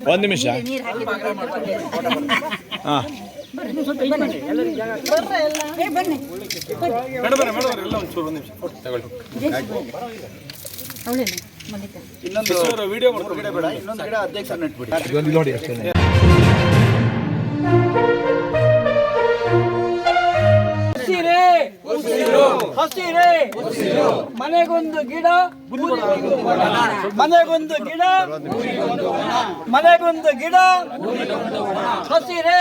ಒಂದು ನಿಮಿಷ. ಹಾಂ ಇನ್ನೊಂದು ವಿಡಿಯೋ ಗಿಡ ಬೇಡ, ಇನ್ನೊಂದು ಗಿಡ ಅಧ್ಯಕ್ಷ ನೆಟ್ಬಿಡಿ ನೋಡಿ ಅಷ್ಟೇ. ಹಸಿರೇ ಮನೆಗೊಂದು ಗಿಡ, ಮನೆಗೊಂದು ಗಿಡ, ಮನೆಗೊಂದು ಗಿಡ, ಹಸಿರೇ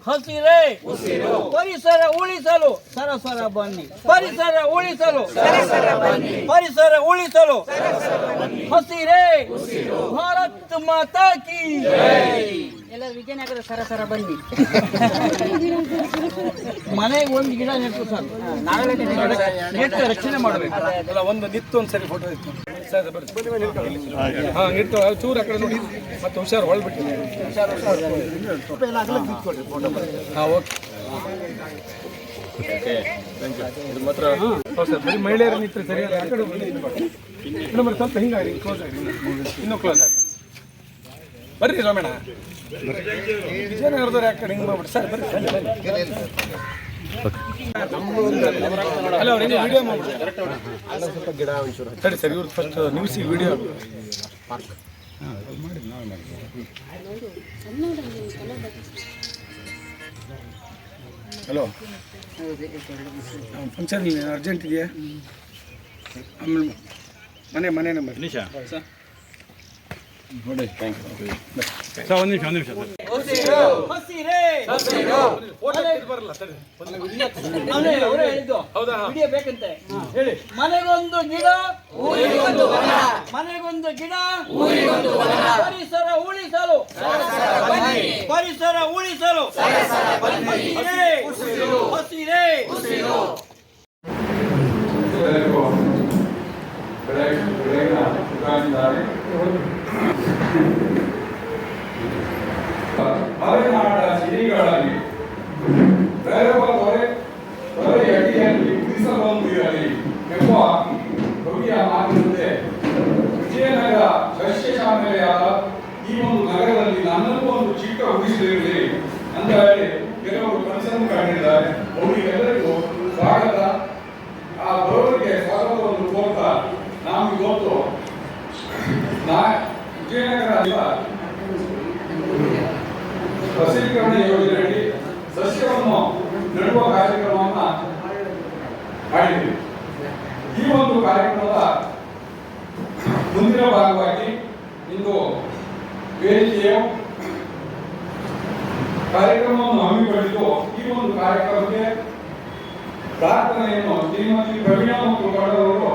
ಹಸಿರೇ ಪರಿಸರ ಉಳಿಸಲು ಸರಸರ ಬನ್ನಿ, ಪರಿಸರ ಉಳಿಸಲು ಪರಿಸರ ಉಳಿಸಲು ಹಸಿರೇ ಭಾರತ್ ಮಾತಾ ಕಿ ಎಲ್ಲ ವಿಜಯನಗರ ಸರಸರ ಬನ್ನಿ. ಮನೆಗೆ ಒಂದು ಗಿಡ ನೆಟ್ಟು ಸರ್, ನೆಟ್ಟು ರಕ್ಷಣೆ ಮಾಡಬೇಕು. ಅಲ್ಲ, ಒಂದು ನಿತ್ತು ಒಂದ್ಸರಿ ಫೋಟೋ ಇತ್ತು ಹಾಂ ನಿಟ್ಟು ಚೂರು ಆ ಕಡೆ ನೋಡಿ, ಮತ್ತೆ ಹುಷಾರು ಹೊಳ್ಬಿಟ್ಟಿದೆ. ಹಾಂ ಓಕೆ ಇದು ಮಾತ್ರ ಸರ್, ಬರೀ ಮಹಿಳೆಯರು ನಿಂತರೆ ಸರಿಯಾಗಿ ಆ ಕಡೆ ಮೇಡಮ್ ಸ್ವಲ್ಪ ಹಿಂಗಾಗಿ ಕ್ಲೋಸ್ ಆಗಿ, ಇನ್ನೂ ಕ್ಲೋಸ್ ಆಗಿ ಬರ್ರಿ ರಾಮಣ್ಣ. ವಿಜಯನಗರದವ್ರು ಯಾಕೆ ಹಿಂಗೆ ಮಾಡ್ಬಿಟ್ಟು ಸರ್ ಬರ್ರಿ ಅಲ್ಲ ಅವ್ರು ಹೆಂಗೆ ವಿಡಿಯೋ ಮಾಡ್ಬಿಡ್ತಾರೆ ಸ್ವಲ್ಪ ಗಿಡ ಒಂಚೂರು ಸರಿ ಸರ್. ಇವ್ರು ಫಸ್ಟ್ ನ್ಯೂಸಿಗೆ ವಿಡಿಯೋ ಹಲೋ ಫಂಕ್ಷನ್ ಅರ್ಜೆಂಟ್ ಇದೆಯಾ? ಆಮೇಲೆ ಮನೆ ನಂಬರ್ ನಿಶಾ ನೋಡಿ. Thank you sir. ಒಂದು ನಿಮಿಷ ಹೇಳಿ. ಮನೆಗೊಂದು ಗಿಡ, ಮನೆಗೊಂದು ಗಿಡ, ಪರಿಸರ ಉಳಿಸಲು ಪರಿಸರ ಉಳಿಸಲು ಹಸಿರೇ ಮಲೆನಾಡ ಸಿರಿಗಳಲ್ಲಿ ಬೇರೊಬ್ಬ ಅಡಿಯಲ್ಲಿ ಉಳಿಸಲೊಂದಿರಲಿ ಎಂಬ ಕವಿಯ ಮಾತಿನಂತೆ ವಿಜಯನಗರ ಸಸ್ಯಶಾಮಲೆಯಾದ ಈ ಒಂದು ನಗರದಲ್ಲಿ ನನ್ನನ್ನು ಒಂದು ಚಿಕ್ಕ ಉಳಿಸಿರಲಿ ಅಂತ ಹೇಳಿ ಕೆಲವರು ಕನಸನ್ನು ಕಂಡಿದ್ದಾರೆ. ಅವರಿಗೆಲ್ಲರಿಗೂ ಸ್ವಾಗತ. ಆ ಬರೋರಿಗೆ ಸ್ವಾಗತವನ್ನು ಕೋರ್ತಾ ನಾವು ಇವತ್ತು ವಿಜಯನಗರ ಹಸಿರೀಕರಣ ಯೋಜನೆಯಡಿ ಸಸ್ಯವನ್ನು ನೆಡುವ ಕಾರ್ಯಕ್ರಮವನ್ನು ಮಾಡಿದ್ದೀವಿ. ಈ ಒಂದು ಕಾರ್ಯಕ್ರಮದ ಮುಂದಿನ ಭಾಗವಾಗಿ ಇಂದು ವೇದಿಕೆಯ ಕಾರ್ಯಕ್ರಮವನ್ನು ಹಮ್ಮಿಕೊಂಡಿದ್ದು ಈ ಒಂದು ಕಾರ್ಯಕ್ರಮಕ್ಕೆ ಪ್ರಾರ್ಥನೆಯನ್ನು ಶ್ರೀಮತಿ ಪ್ರವೀಣಾ ಮತ್ತು ಗೌಡರವರು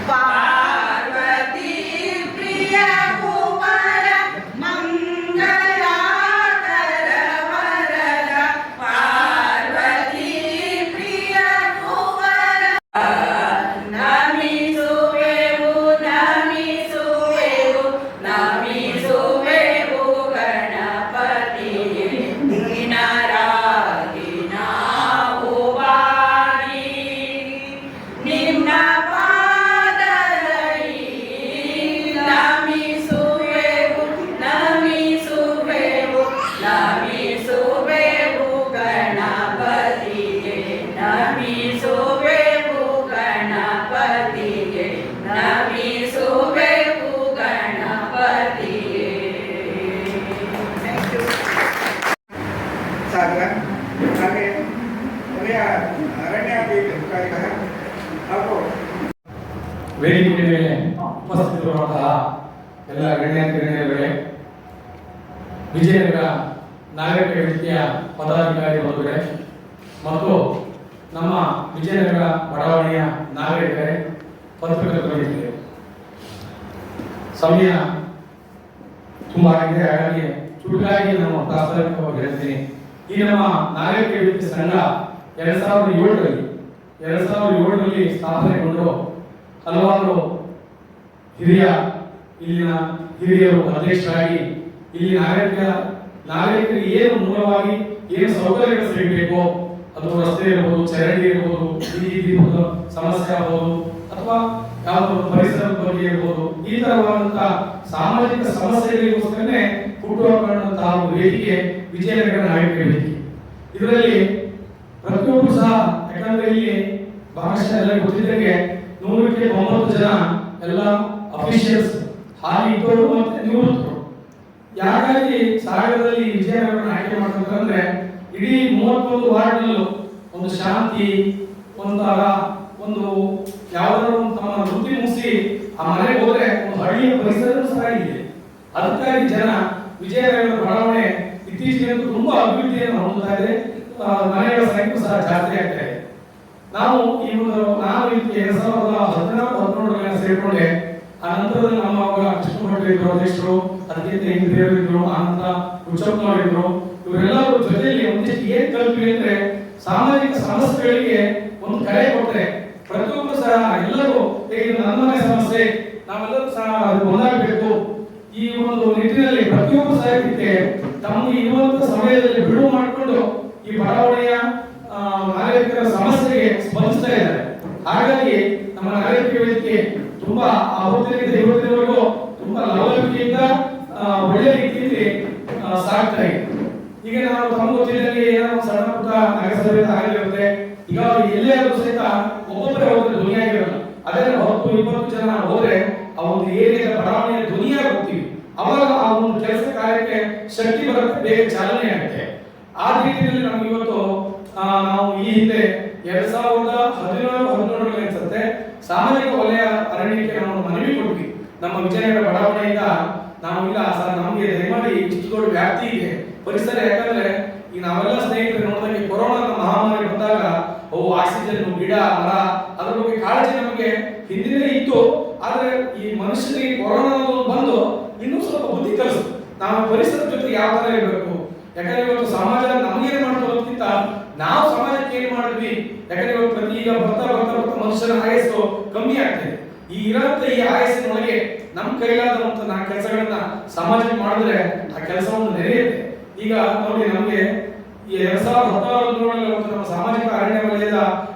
ಪಾರ್ವತಿ ಪ್ರಿಯ ಕುಮಾರ ಮಂಗಳ ಉಪಸ್ಥಿತರಿರುವಂತಹ ಎಲ್ಲ ಗಣ್ಯಗಳೇ, ವಿಜಯನಗರ ನಾಗರಿಕ ವೇದಿಕೆಯ ಪದಾಧಿಕಾರಿ ಬಂಧುಗಳೇ ಮತ್ತು ನಮ್ಮ ವಿಜಯನಗರ ಬಡಾವಣೆಯ ನಾಗರಿಕರೇ, ಪತ್ರಕರ್ತರಿಗೆ ಸಮಯ ತುಂಬಾ ಆಗಿದೆ. ಹಾಗಾಗಿ ಚುಟುಕಾಗಿ ನಾನು ಪ್ರಾಸ್ತಾವಿಕವಾಗಿ ಹೇಳ್ತೀನಿ. ಈ ನಮ್ಮ ನಾಗರಿಕ ವೇದಿಕೆ ಸಂಘ 2007ರಲ್ಲಿ ಸ್ಥಾಪನೆಗೊಂಡು ಹಲವಾರು ಇಲ್ಲಿನ ಹಿರಿಯರು ಅಧ್ಯಕ್ಷರಾಗಿ ಇಲ್ಲಿ ನಾಗರಿಕರಿಗೆ ಏನು ಮೂಲವಾಗಿ ಏನು ಸೌಕರ್ಯಗಳು ಸಿಗಬೇಕು, ಅದು ರಸ್ತೆ ಇರಬಹುದು, ಚರಂಡಿ ಇರಬಹುದು, ಇರ್ಬೋದು, ಸಮಸ್ಯೆ ಆಗಬಹುದು ಅಥವಾ ಯಾವುದೋ ಪರಿಸರದ ಬಗ್ಗೆ ಇರಬಹುದು, ಈ ತರವಾದಂತಹ ಸಾಮಾಜಿಕ ಸಮಸ್ಯೆಗಳಿಗೋಸ್ಕರನೇ ಹುಟ್ಟುಹಾಕೊಂಡಂತಹ ಒಂದು ವೇದಿಕೆ ವಿಜಯನಗರ ನಾಗರಿಕ ವೇದಿಕೆ. ಇದರಲ್ಲಿ ಪ್ರತಿಯೊಬ್ಬರು ಸಹ, ಯಾಕಂದ್ರೆ ಇಲ್ಲಿ ಭಾಗಶಃ ಎಲ್ಲ ಗೊತ್ತಿದ್ದಂಗೆ 100ಕ್ಕೆ 90 ಜನ ಎಲ್ಲ ಅಫಿಷಿಯಲ್ಸ್, ಹಾಲಿ ಇದ್ದವರು ಮತ್ತೆ ನಿವೃತ್ತರು. ಯಾಕಾಗಿ ಸಾಗರದಲ್ಲಿ ವಿಜಯನಗರವನ್ನು ಆಯ್ಕೆ ಮಾಡ್ಬೇಕಂದ್ರೆ ಇಡೀ 31 ವಾರ್ಡ್ನಲ್ಲೂ ಒಂದು ಶಾಂತಿ, ಒಂದು ಯಾವ್ದಾದ್ರು ತಮ್ಮ ವೃತ್ತಿ ಮುಗಿಸಿ ಆ ಮನೆಗೆ ಹೋದ್ರೆ ಒಂದು ಹಳ್ಳಿಯ ಪರಿಸರ ಸಹ ಇದೆ. ಅದಕ್ಕಾಗಿ ಜನ ವಿಜಯನಗರ ಬಡಾವಣೆ ಇತ್ತೀಚೆಗೆ ತುಂಬಾ ಅಭಿವೃದ್ಧಿಯನ್ನು ಹೊಂದುತ್ತಾ ಇದೆ. ಮನೆಗಳ ಸಂಖ್ಯೆ ಸಹ ಜಾಸ್ತಿ ಆಗ್ತಾ ಇದೆ. ನಾನು 2016-17 ಸೇರಿಕೊಂಡೆ. ಆ ನಂತರದಲ್ಲಿ ನಮ್ಮ ಕೃಷ್ಣ ಭಟ್ರು ಇದ್ರು ಅಧ್ಯಕ್ಷರು, ಅದಕ್ಕಿಂತ ಹಿರಿಯರು ಇದ್ರು, ಆನಂದ ಉಚ್ಚಪ್ಪನವರಿದ್ರು. ಇವರೆಲ್ಲರೂ ಜೊತೆಯಲ್ಲಿ ಒಂದಿಷ್ಟು ಏನ್ ಕಲ್ತ್ವಿ ಅಂದ್ರೆ ಸಾಮಾಜಿಕ ಸಮಸ್ಯೆಗಳಿಗೆ ಒಂದು ಕರೆ ಕೊಟ್ಟರೆ ಪ್ರತಿಯೊಬ್ಬರು ಸಹ ಎಲ್ಲರೂ ನನ್ನ ಮನೆ ಸಮಸ್ಯೆ ನಾವೆಲ್ಲರೂ ಸಹ ಒಂದಾಗಬೇಕು. ಈ ಒಂದು ನಿಟ್ಟಿನಲ್ಲಿ ಪ್ರತಿಯೊಬ್ಬರು ಸಹ ಇದಕ್ಕೆ ತಮಗೆ ಇರುವಂತಹ ಸಮಯದಲ್ಲಿ ಬಿಡುವು ಮಾಡಿಕೊಂಡು ಈ ಬಡಾವಣೆಯ ನಾಗರಿಕರ ಸಮಸ್ಯೆಗೆ ಸ್ಪಂದಿಸ್ತಾ ಇದ್ದಾರೆ. ಹಾಗಾಗಿ ನಮ್ಮ ನಾಗರಿಕ ವೇದಿಕೆ ತುಂಬಾ ಅವತ್ತಿನಿಂದ ಇವತ್ತಿನವರೆಗೂ ತುಂಬಾ ಲವಲವಿಕೆಯಿಂದ ಒಳ್ಳೆ ರೀತಿಯಲ್ಲಿ ಸಾಗ್ತಾ ಇದೆ. ಈಗ ನಾವು ತಮ್ಮ ಗೊತ್ತಿದ್ದಂಗೆ ಏನೋ ಸಣ್ಣ ಪುಟ್ಟ ನಗರಸಭೆ ಆಗಿರುತ್ತೆ. ಈಗ ಎಲ್ಲೇ ಆದ್ರೂ ಸಹಿತ ಒಬ್ಬೊಬ್ಬರೇ ಹೋದ್ರೆ ಧ್ವನಿಯಾಗಿರಲ್ಲ. ಅದೇ 10-20 ಜನ ಹೋದ್ರೆ ಆ ಒಂದು ಏರಿಯಾದ ಬಡಾವಣೆಯ ಧ್ವನಿಯಾಗಿ ಹೋಗ್ತೀವಿ. ಅವಾಗ ಆ ಒಂದು ಕೆಲಸ ಕಾರ್ಯಕ್ಕೆ ಶಕ್ತಿ ಬರುತ್ತೆ, ಬೇಗ ಚಾಲನೆ ಆಗುತ್ತೆ. ಆ ರೀತಿಯಲ್ಲಿ ನಮ್ಗೆ ಇವತ್ತು ನಾವು ಈ ಹಿಂದೆ 2017-18 ಅನ್ಸುತ್ತೆ ಸಾಮಾಜಿಕ ವಲಯ ಅರಣ್ಯಕ್ಕೆ ನಾವು ಮನವಿ ಕೊಟ್ವಿ. ನಮ್ಮ ವಿಜಯನಗರ ಬಡಾವಣೆಯಿಂದ ನಾವು ಇಲ್ಲ ಸರ್, ನಮಗೆ ದಯಮಾಡಿ ಇಷ್ಟು ದೊಡ್ಡ ವ್ಯಾಪ್ತಿ ಇದೆ ಪರಿಸರ. ಯಾಕಂದ್ರೆ ಈ ನಾವೆಲ್ಲ ಸ್ನೇಹಿತರು ನೋಡಿದಂಗೆ ಕೊರೋನಾ ಮಹಾಮಾರಿ ಬಂದಾಗ ಆಕ್ಸಿಜನ್, ಗಿಡ, ಮರ ಅದ್ರ ಬಗ್ಗೆ ಕಾಳಜಿ ನಮಗೆ ಹಿಂದಿನೇ ಇತ್ತು. ಆದ್ರೆ ಈ ಮನುಷ್ಯನಿಗೆ ಕೊರೋನಾ ಬಂದು ಇನ್ನೂ ಸ್ವಲ್ಪ ಬುದ್ಧಿ ಕಲಿಸ್ತು, ನಾವು ಪರಿಸರದ ಜೊತೆ ಯಾವ ತರ ಇರಬೇಕು. ಯಾಕಂದ್ರೆ ಇವತ್ತು ಸಮಾಜ ನಮಗೇನು ಮಾಡೋದಕ್ಕಿಂತ ನಾವು ಸಮಾಜಕ್ಕೆ ಏನ್ ಮಾಡಿದ್ವಿ. ಯಾಕಂದ್ರೆ ಇವತ್ತು ಈಗ ಬರ್ತಾ ಮನುಷ್ಯನ ಆಯಸ್ಸು ಕಮ್ಮಿ ಆಗ್ತದೆ. ಈ ಆಯಸ್ಸಿನೊಳಗೆ ನಮ್ಮ ಕೈಲಾದಂತ ಕೆಲಸಗಳನ್ನ ಸಮಾಜಕ್ಕೆ ಮಾಡಿದ್ರೆ ಆ ಕೆಲಸವನ್ನು ನೆರೆಯುತ್ತೆ. ಈಗ ನೋಡಿ, ನಮಗೆ ಈ 2016 ನಮ್ಮ ಸಾಮಾಜಿಕ ಅರಣ್ಯ ವಲಯದ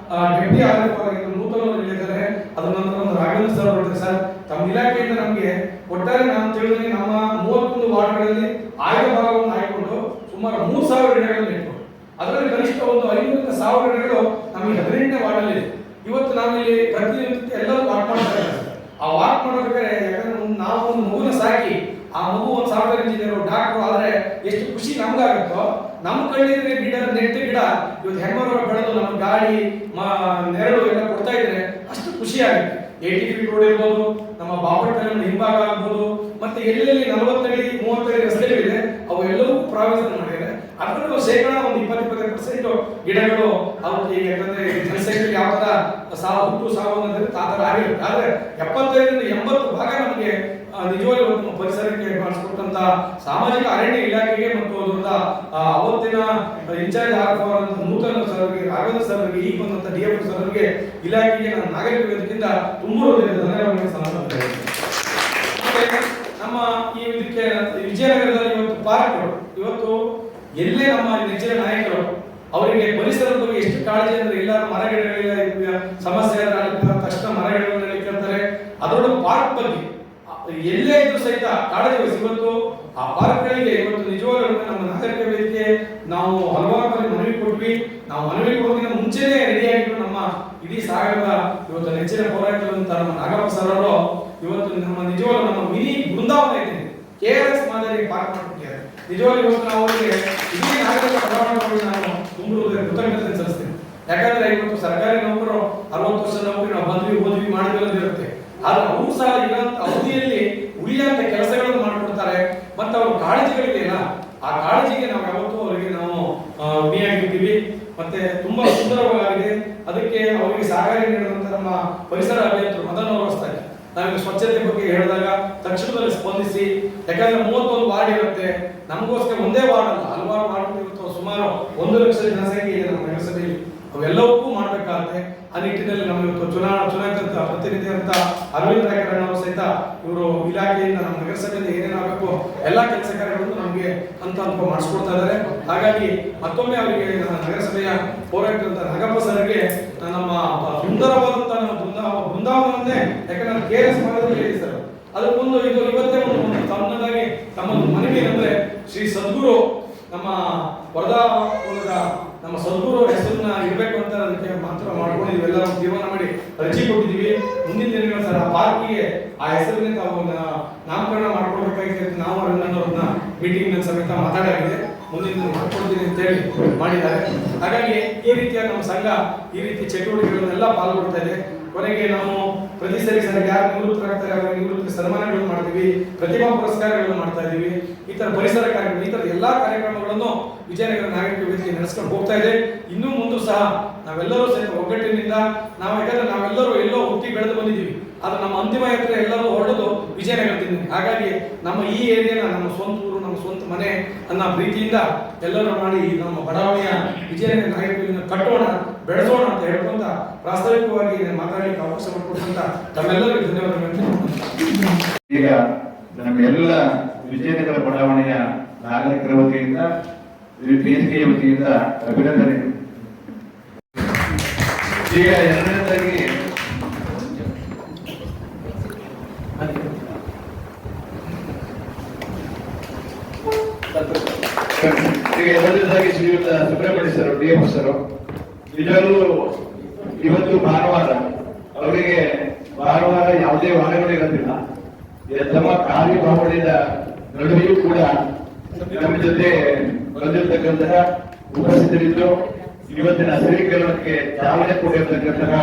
ಡೆಪ್ಟಿ ಆಡಳಿತವಾಗಿ ನೂತನವರು ಇದ್ದಾರೆ. ಅದರ ನಂತರ ಒಂದು ರಾಘವೇಂದ್ರ ಸರ್ ಹೊರಡ್ತಾರೆ. ಸರ್, ತಮ್ಮ ಇಲಾಖೆಯಿಂದ ನಮಗೆ ಒಟ್ಟಾರೆ ನಾನು ತಿಳಿದಂಗೆ ನಮ್ಮ 31 ವಾರ್ಡ್ಗಳಲ್ಲಿ ಆಯ್ದ ಭಾಗವನ್ನು ಆಯ್ಕೊಂಡು ಸುಮಾರು 3000 ಗಿಡಗಳನ್ನು ನೆಟ್ಟು, ಅದರಲ್ಲಿ ಕನಿಷ್ಠ ಒಂದು 500-1000 ಗಿಡಗಳು ನಮಗೆ 18ನೇ ವಾರ್ಡಲ್ಲಿ ಇದೆ. ಇವತ್ತು ನಾವಿಲ್ಲಿ ಪ್ರತಿನಿತ್ಯ ಎಲ್ಲರೂ ವಾಕ್ ಮಾಡ್ತಾರೆ. ಆ ವಾಕ್ ಮಾಡೋದಕ್ಕೆ ಯಾಕಂದ್ರೆ ನಾವು ಒಂದು ಮಗುನ ಸಾಕಿ ಆ ಮಗು ಒಂದು ಸಾಫ್ಟ್ವೇರ್ ಇಂಜಿನಿಯರ್, ಡಾಕ್ಟರ್ ಆದ್ರೆ ಎಷ್ಟು ಖುಷಿ ನಮ್ಗಾಗುತ್ತೋ, ನಮ್ಮ ಕಣ್ಣಿದ್ರೆ ನೆಟ್ಟು ಗಿಡ ಇವತ್ತು ಹೆಮ್ಮರ ಬೆಳೆದು ನಮ್ಮ ಗಾಳಿ ನೆರಳು ಎಲ್ಲ ಕೊಡ್ತಾ ಇದ್ರೆ ಅಷ್ಟು ಖುಷಿ ಆಗುತ್ತೆ. 80 ಫೀಟ್ ರೋಡ್ ಇರ್ಬೋದು, ನಮ್ಮ ಬಾಪಟ್ಟ ಹಿಂಭಾಗ ಆಗ್ಬೋದು, ಮತ್ತೆ ಎಲ್ಲೆಲ್ಲಿ 40 ಅಡಿ 30 ಅಡಿ ರಸ್ತೆಗಳಿದೆ ಅವು ಎಲ್ಲವೂ ಪ್ರಾವಿಷನ್ ಮಾಡಿದ್ದಾರೆ. ಅದರಲ್ಲೂ ಶೇಕಡ ಒಂದು 20-25% ಗಿಡಗಳು ಅವಕ್ಕೆ, ಯಾಕಂದ್ರೆ ಜನಸಂಖ್ಯೆಯಲ್ಲಿ ಯಾವ ತರ ಹುಟ್ಟು ಸಾವು ಅನ್ನೋದ್ರೆ ಆ ತರ ಆಗಿರುತ್ತೆ. ಆದ್ರೆ 75-80 ಭಾಗ ನಮಗೆ ನಿಜವಾಗಿ ನಮ್ಮ ಪರಿಸರಕ್ಕೆ ಮಾಡಿಸ್ಕೊಟ್ಟಂತ ಸಾಮಾಜಿಕ ಅರಣ್ಯ ಇಲಾಖೆಗೆ ಮತ್ತು ಅದರಿಂದ ಅವತ್ತಿನ ಇನ್ಚಾರ್ಜ್ ಆಗುವಂತ ನೂತನ ಸರ್ಗೆ, ರಾಘವೇಂದ್ರ ಸರ್ಗೆ, ಈಗ ಬಂದಂತ DF ಸರ್ಗೆ, ಇಲಾಖೆಗೆ ನಾನು ನಾಗರಿಕ ವೇದಿಕೆಯಿಂದ ತುಂಬಾ ಧನ್ಯವಾದಗಳನ್ನು ಸಮರ್ಪಿಸುತ್ತೇನೆ. ನಮ್ಮ ಈ ಇದಕ್ಕೆ ವಿಜಯನಗರದಲ್ಲಿ ಇವತ್ತು ಪಾರ್ಕ್ಗಳು, ಇವತ್ತು ಎಲ್ಲೇ ನಮ್ಮ ನೆಚ್ಚಿನ ನಾಯಕರು ಅವರಿಗೆ ಪರಿಸರದ ಬಗ್ಗೆ ಎಷ್ಟು ಕಾಳಜಿ ಅಂದ್ರೆ ಇಲ್ಲ ಮರಗಿಡಗಳ ಸಮಸ್ಯೆ ಆದ್ರೆ ತಕ್ಷಣ ಮರಗಿಡಗಳನ್ನ ಇಟ್ಕೊಳ್ತಾರೆ. ಅದರೊಳಗೆ ಪಾರ್ಕ್ ಬಗ್ಗೆ ಎಲ್ಲೇ ಇದ್ರು ಸಹಿತ ಕಾಳಜಿ ವಹಿಸಿ ಇವತ್ತು ಆ ಪಾರ್ಕ್ಗಳಿಗೆ ಇವತ್ತು ನಿಜವಾಗ್ಲೂ ನಮ್ಮ ನಾಗರಿಕ ವೇದಿಕೆ ನಾವು ಹಲವಾರು ಬಾರಿ ಮನವಿ ಕೊಟ್ವಿ. ನಾವು ಮನವಿ ಕೊಡೋದಕ್ಕಿಂತ ಮುಂಚೆನೇ ರೆಡಿ ಆಗಿದ್ರು ನಮ್ಮ ಇಡೀ ಸಾಗರದ ಇವತ್ತು ನೆಚ್ಚಿನ ಹೋರಾಟದಂತ ನಮ್ಮ ನಾಗಪ್ಪ ಸರ್ ಅವರು ಇವತ್ತು ನಮ್ಮ ನಿಜವಾಗ್ಲೂ ನಮ್ಮ ಮಿನಿ ಬೃಂದಾವನ ಇದೆ, KRS ಮಾದರಿ ಪಾರ್ಕ್ ಮಾಡ್ಬಿಟ್ಟಿದ್ದಾರೆ. ನಿಜವಾಗ್ಲೂ ಇವತ್ತು ನಾವು ಅವರಿಗೆ ಇಡೀ ನಾಗರಿಕ ಬಡಾವಣೆಗಳು ನಾನು ತುಂಬ ಕೃತಜ್ಞತೆ ಸಲ್ಲಿಸ್ತೀನಿ. ಯಾಕಂದ್ರೆ ಇವತ್ತು ಸರ್ಕಾರಿ ನೌಕರು 60 ವರ್ಷ ನೌಕರಿ ನಾವು ಬಂದ್ವಿ ಓದ್ವಿ ಮಾಡಿದ್ವಿ ಇರುತ್ತೆ. ಆದ್ರೆ ಅವರು ಸಹ ಇರೋಂಥ ಅವಧಿಯಲ್ಲಿ ಉಳಿಯುವಂತ ಕೆಲಸಗಳನ್ನು ಮಾಡಿಕೊಡ್ತಾರೆ. ಮತ್ತೆ ಅವ್ರ ಕಾಳಜಿಗಳಿದೆಯಲ್ಲ, ಆ ಕಾಳಜಿಗೆ ನಾವು ಯಾವತ್ತೂ ಅವರಿಗೆ ನಾವು ಋಣಿಯಾಗಿರ್ತೀವಿ. ಮತ್ತೆ ತುಂಬಾ ಸುಂದರವಾಗಿದೆ. ಅದಕ್ಕೆ ಅವರಿಗೆ ಸಹಕಾರ ನೀಡಿದಂತ ನಮ್ಮ ಪರಿಸರ ಅಭಿಯಂತರು ಮದನ್ ಅವರು ಹೊಸ್ತಾರೆ. ನಾವೀಗ ಸ್ವಚ್ಛತೆ ಬಗ್ಗೆ ಹೇಳಿದಾಗ ತಕ್ಷಣದಲ್ಲಿ ಸ್ಪಂದಿಸಿ, ಯಾಕಂದ್ರೆ 31 ವಾರ್ಡ್ ಇರುತ್ತೆ, ನಮಗೋಸ್ಕರ ಒಂದೇ ವಾರ್ಡ್ ಅಲ್ಲ, ಹಲವಾರು ವಾರ್ಡ್ ಇರುತ್ತೆ. ಸುಮಾರು 1 ಲಕ್ಷ ಜನಸಂಖ್ಯೆ ಇದೆ ನಮ್ಮ ನಗರಸಭೆಯಲ್ಲಿ. ಅವೆಲ್ಲವಕ್ಕೂ ಮಾಡಬೇಕಾಗುತ್ತೆ. ಆ ನಿಟ್ಟಿನಲ್ಲಿ ನಮ್ಮ ಇವತ್ತು ಚುನಾಯಿತ ಪ್ರತಿನಿಧಿ ಅಂತ ಅರವಿಂದ್ ರಾಯಕರಣ್ಣ ಅವರು ಸಹಿತ ಇವರು ಇಲಾಖೆಯಿಂದ ನಮ್ಮ ನಗರಸಭೆಯಿಂದ ಏನೇನಾಗಬೇಕು ಎಲ್ಲ ಕೆಲಸ ಕಾರ್ಯಗಳನ್ನು ನಮಗೆ ಹಂತ ಮಾಡಿಸ್ಕೊಡ್ತಾ ಇದ್ದಾರೆ. ಹಾಗಾಗಿ ಮತ್ತೊಮ್ಮೆ ಅವರಿಗೆ ನನ್ನ ನಗರಸಭೆಯ ಹೋರಾಟದ ನಾಗಪ್ಪ ಸರ್ಗೆ ನಮ್ಮ ಸುಂದರವಾದಂತ ಬೃಂದಾವನವನ್ನೇ, ಯಾಕಂದ್ರೆ KRS ಮಾಡೋದ್ರಲ್ಲಿ ಹೇಳಿ ಸರ್, ಅದಕ್ಕೊಂದು ಇದು ಇವತ್ತೇ ಒಂದು ತಮ್ಮದಾಗಿ ತಮ್ಮ ಮನವಿ ಏನಂದ್ರೆ ಶ್ರೀ ಸದ್ಗುರು ನಮ್ಮ ವರದಾ ಮೂಲಕ ನಮ್ಮ ಸದ್ಗುರು ಹೆಸರನ್ನ ಇಡಬೇಕು ಅಂತ ಅದಕ್ಕೆ ಮಾತ್ರ ಮಾಡ್ಕೊಂಡು ಇವೆಲ್ಲ ತೀರ್ಮಾನ ಮಾಡಿ ಅರ್ಜಿ ಕೊಟ್ಟಿದ್ದೀವಿ. ಮುಂದಿನ ದಿನಗಳ ಸರ್ ಆ ಪಾರ್ಕಿಗೆ ಆ ಹೆಸರನ್ನೇ ತಾವು ನಾಮಕರಣ ಮಾಡ್ಕೊಳ್ಬೇಕಾಗಿದೆ. ನಾವು ಅವ್ರನ್ನ ಮೀಟಿಂಗ್ ಸಮೇತ ಮಾತಾಡಾಗಿದೆ, ಮುಂದಿನ ದಿನ ಮಾಡ್ಕೊಡ್ತೀನಿ ಅಂತ ಹೇಳಿ ಮಾಡಿದ್ದಾರೆ. ಹಾಗಾಗಿ ಈ ರೀತಿಯ ನಮ್ಮ ಸಂಘ ಈ ರೀತಿ ಚಟುವಟಿಕೆಗಳನ್ನೆಲ್ಲ ಪಾಲ್ಗೊಳ್ತಾ ಇದೆ. ಕೊನೆಗೆ ನಾವು ಪ್ರತಿ ಸರಿ ಯಾರು ನಿವೃತ್ತರಾಗ್ತಾರೆ ಅವರಿಗೆ ನಿವೃತ್ತಿ ಸನ್ಮಾನಗಳನ್ನು ಮಾಡ್ತೀವಿ, ಪ್ರತಿಭಾ ಪುರಸ್ಕಾರಗಳನ್ನು ಮಾಡ್ತಾ ಇದೀವಿ. ಈ ತರ ಪರಿಸರ ಕಾರ್ಯಕ್ರಮ, ಈ ತರ ಎಲ್ಲಾ ಕಾರ್ಯಕ್ರಮಗಳನ್ನು ವಿಜಯನಗರ ನಾಗರಿಕ ವೇದಿಕೆ ನಡೆಸ್ಕೊಂಡು ಹೋಗ್ತಾ ಇದೆ. ಇನ್ನು ಮುಂದೆ ಸಹ ನಾವೆಲ್ಲರೂ ಸಹಿತ ಒಗ್ಗಟ್ಟಿನಿಂದ ಯಾಕಂದ್ರೆ ನಾವೆಲ್ಲರೂ ಎಲ್ಲೋ ಹುಟ್ಟಿ ಬೆಳೆದು ಬಂದಿದ್ದೀವಿ, ಆದ್ರೆ ನಮ್ಮ ಅಂತಿಮ ಯಾತ್ರೆ ಎಲ್ಲರೂ ಹೊರಡೋದು ವಿಜಯನಗರದಿಂದ. ಹಾಗಾಗಿ ನಮ್ಮ ಈ ಏರಿಯಾನ ನಮ್ಮ ಸ್ವಂತ ಊರು, ನಮ್ಮ ಸ್ವಂತ ಮನೆ ಅನ್ನೋ ಪ್ರೀತಿಯಿಂದ ಎಲ್ಲರೂ ಮಾಡಿ ನಮ್ಮ ಬಡಾವಣೆಯ ವಿಜಯನಗರ ನಾಗರಿಕ ಕಟ್ಟೋಣ, ಬೆಳೆಸೋಣ ಅಂತ ಹೇಳ್ಕೊಂತ ಪ್ರಾಸ್ತಾವಿಕವಾಗಿ ಮಾತಾಡಲಿಕ್ಕೆ ಅವಕಾಶ ಮಾಡಿಕೊಟ್ಟಂತ ತಮ್ಮೆಲ್ಲರಿಗೂ ಧನ್ಯವಾದಗಳು. ಈಗ ನಮ್ಮೆಲ್ಲ ವಿಜಯನಗರ ಬಡಾವಣೆಯ ನಾಗರಿಕರ ವತಿಯಿಂದ ವೇದಿಕೆಯ ವತಿಯಿಂದ ಅಭಿನಂದನೆ. ಈಗ ಎರಡನೇದಾಗಿ ಶ್ರೀಯುತ ಸುಬ್ರಹ್ಮಣ್ಯ ಸರ್, DF ಸರ್, ನಿಜವಾಗ್ಲೂ ಇವತ್ತು ಭಾನುವಾರ, ಅವರಿಗೆ ಭಾನುವಾರ ಯಾವುದೇ ವಾಹನಗಳು ಇರೋದಿಲ್ಲ. ತಮ್ಮ ಕಾರ್ಯಭಾವನೆಯ ನಡುವೆಯೂ ಕೂಡ ನಮ್ಮ ಜೊತೆ ಬಂದಿರತಕ್ಕಂತಹ ಉಪಸ್ಥಿತರಿದ್ದು ಇವತ್ತಿನ ಹಸಿರೀಕರಣಕ್ಕೆ ಚಾಲನೆ ಕೊಟ್ಟಿರ್ತಕ್ಕಂತಹ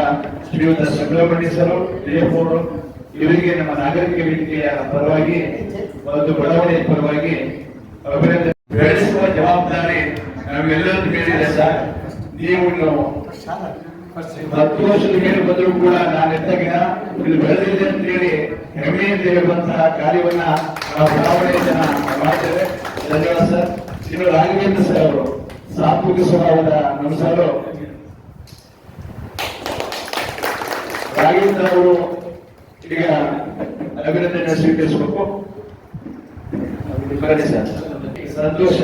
ಶ್ರೀಯುತ ಸುಬ್ರಹ್ಮಣ್ಯ ಸರ್, DF ಅವರು, ಇವರಿಗೆ ನಮ್ಮ ನಾಗರಿಕ ವೇದಿಕೆಯ ಪರವಾಗಿ ಮತ್ತು ಬಡಾವಣೆಯ ಪರವಾಗಿ ಅಭಿನಂದನೆ. ಬೆಳೆಸುವ ಜವಾಬ್ದಾರಿ ನಮ್ಮೆಲ್ಲರದ್ದು ಮೇಲಿದೆ ಸರ್. ನೀವು 10 ವರ್ಷದ ಮೇಲೆ ಬಂದರೂ ಕೂಡ ನಾನು ಎತ್ತಗಿನ ಇದು ಬೆಳೆದಿದೆ ಅಂತ ಹೇಳಿ ಹೆಮ್ಮೆಯಿಂದ ಹೇಳುವಂತಹ ಕಾರ್ಯವನ್ನ ನಾವು ಬಡಾವಣೆಯಿಂದ ಮಾಡ್ತೇವೆ. ಧನ್ಯವಾದ ಸರ್. ಇನ್ನು ರಾಘವೇಂದ್ರ ಸರ್ ಅವರು, ಸಾತ್ವಿಕ ಸ್ವಭಾವದ ನಮ್ಮ ಸರ್ ರಾಘವೇಂದ್ರ ಅವರು ಈಗ ಅಭಿನಂದನೆ ಸ್ವೀಕರಿಸಬೇಕು. ಸರ್ ಸಂತೋಷ,